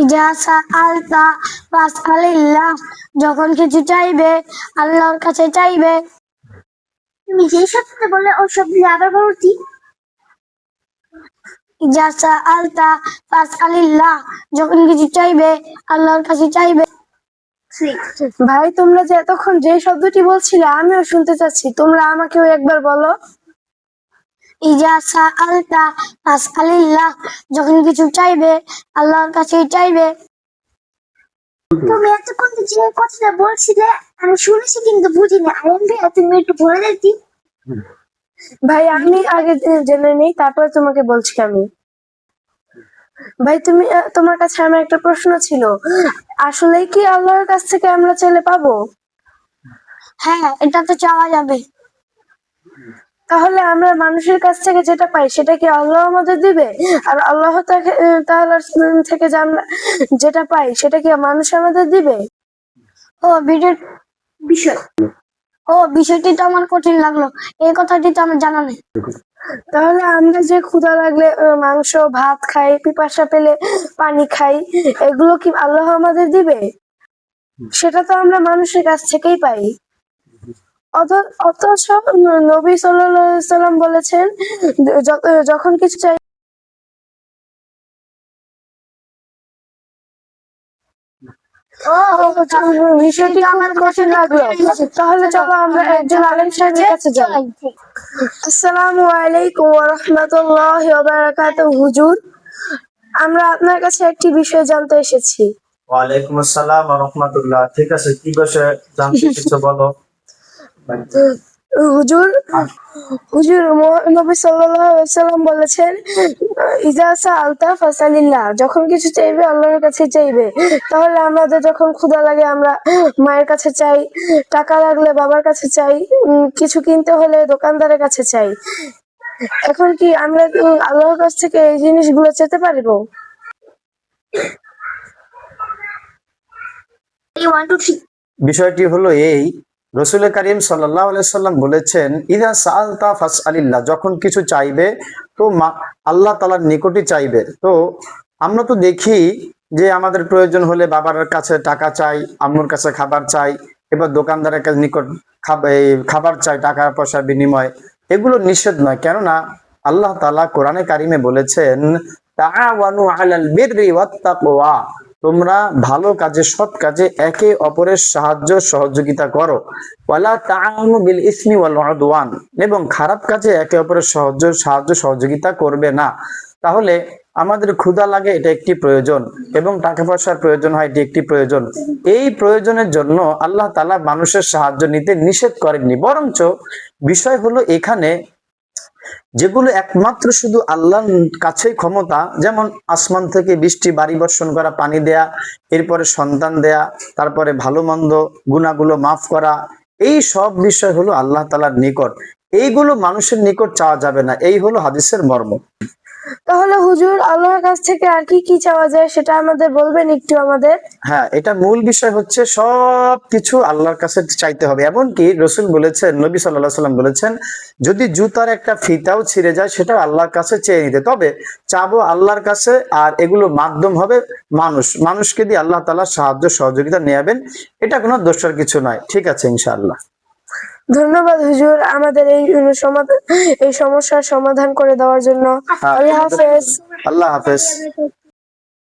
ইজা সাআলতা ফাসআলিল্লাহ, যখন কিছু চাইবে আল্লাহর কাছে চাইবে। তুমি যেই শব্দটা বললে ওই শব্দটা আবার বলো ঠিক। ইজা সাআলতা ফাসআলিল্লাহ, যখন কিছু চাইবে আল্লাহর কাছে চাইবে। ভাই তোমরা যে এতক্ষণ যে শব্দটি বলছিলে আমিও শুনতে চাচ্ছি, তোমরা আমাকেও একবার বলো। ইজা সাআলতা ফাসআলিল্লাহ, যখন কিছু চাইবে আল্লাহর কাছেই চাইবে। তুমি এতক্ষণ যে কথাটা বলছিলে আমি শুনেছি কিন্তু বুঝিনি। আরেন ভাইয়া তুমি একটু বলে দিতি। ভাই আমি আগে জেনে নেই, তারপর তোমাকে বলছি আমি। ভাই তুমি তোমার কাছে আমার একটা প্রশ্ন ছিল, আসলে কি আল্লাহর কাছ থেকে আমরা চাইলে পাবো? হ্যাঁ, এটা তো চাওয়া যাবে। তাহলে আমরা মানুষের কাছ থেকে যেটা পাই সেটা কি আল্লাহ আমাদের দিবে? আর আল্লাহ তাআলার থেকে যেটা পাই সেটা কি মানুষ আমাদের দিবে? ও বিষয়টি তো আমার কঠিন লাগলো, এই কথাটি তো আমার জানা নেই। তাহলে আমরা যে ক্ষুধা লাগলে মাংস ভাত খাই, পিপাসা পেলে পানি খাই, এগুলো কি আল্লাহ আমাদের দিবে? সেটা তো আমরা মানুষের কাছ থেকেই পাই। অথচ নবী সাল্লাল্লাহু আলাইহি সাল্লাম বলেছেন, যখন কিছু চাই বিষয়টি আমার কঠিন লাগলো। তাহলে চলো আমরা একজন আলেম সাহেবের কাছে যাই। আসসালামু আলাইকুম ওয়া রাহমাতুল্লাহি ওয়া বারাকাতুহু। হুজুর, আমরা আপনার কাছে একটি বিষয় জানতে এসেছি। ওয়ালাইকুম আসসালাম ওয়া রাহমাতুল্লাহ। ঠিক আছে, কি বিষয়ে জানতে কিছু বলো। হুজুর নবী সাল্লাল্লাহু আলাইহি সাল্লাম বলেছেন, ইজা সাআলতা ফাসআলিল্লাহ, যখন কিছু চাইবে আল্লাহর কাছে চাইবে। তাহলে আমাদের যখন ক্ষুধা লাগে আমরা মায়ের কাছে চাই, টাকা লাগলে বাবার কাছে চাই, কিছু কিনতে হলে দোকানদারের কাছে চাই। এখন কি আমরা আল্লাহর কাছ থেকে এই জিনিসগুলো চেতে পারবো? বিষয়টি হলো এই, রাসূল কারীম সাল্লাল্লাহু আলাইহি সাল্লাম বলেছেন, ইযা সাআলতা ফাসআলিল্লাহ, যখন কিছু চাইবে তো আল্লাহ তাআলার নিকটই চাইবে। তো আমরা তো দেখি যে আমাদের প্রয়োজন হলে বাবার কাছে টাকা চাই, আম্মুর কাছে খাবার চাই, এবার দোকানদারের কাছে নিকট খাবার চাই টাকা পয়সার বিনিময়ে। এগুলো নিষেধ নয়, কেননা আল্লাহ তাআলা কোরআনে কারিমে বলেছেন, তাআওয়ানু আলাল বিররি ওয়াত তাকওয়া, তোমরা ভালো কাজে সৎ কাজে একে অপরের সাহায্য সহযোগিতা করো। ওয়ালা তাআওয়ানু বিল ইসমি ওয়াল উদওয়ান, এবং খারাপ কাজে একে অপরের সাহায্য সহযোগিতা করবে না। তাহলে আমাদের ক্ষুধা লাগে, এটা একটি প্রয়োজন, এবং টাকা পয়সার প্রয়োজন হয়, এটি একটি প্রয়োজন। এই প্রয়োজনের জন্য আল্লাহ তাআলা মানুষের সাহায্য নিতে নিষেধ করেননি, বরঞ্চ বিষয় হলো এখানে যেগুলো একমাত্র শুধু আল্লাহর কাছেই ক্ষমতা, যেমন আসমান থেকে বৃষ্টি বাড়ি বর্ষণ করা, পানি দেয়া, এরপরে সন্তান দেয়া, তারপরে ভালো মন্দ গুনাহগুলো মাফ করা, এই সব বিষয় হলো আল্লাহ তাআলার নিকট। এইগুলো মানুষের নিকট চাওয়া যাবে না, এই হলো হাদিসের মর্ম। তাহলে হুজুর আল্লাহর কাছ থেকে আর কি কি চাওয়া যায় সেটা আমাদের বলবেন একটু আমাদের? হ্যাঁ, এটা মূল বিষয় হচ্ছে সব কিছু আল্লাহর কাছে চাইতে হবে। এমনকি রাসূল বলেছেন, নবী সাল্লাল্লাহু আলাইহি সাল্লাম বলেছেন, যদি জুতার একটা ফিতাও ছিঁড়ে যায় সেটাও আল্লাহর কাছে চেয়ে নিতে। তবে চাবো আল্লাহর কাছে, আর এগুলো মাধ্যম হবে মানুষকে দিয়ে আল্লাহ তাআলা সাহায্য সহযোগিতা নেবেন, এটা কোনো দোষের কিছু নয়। ঠিক আছে, ইনশাআল্লাহ। ধন্যবাদ হুজুর আমাদের এই সমস্যার সমাধান করে দেওয়ার জন্য। আল্লাহ হাফেজ। আল্লাহ হাফেজ।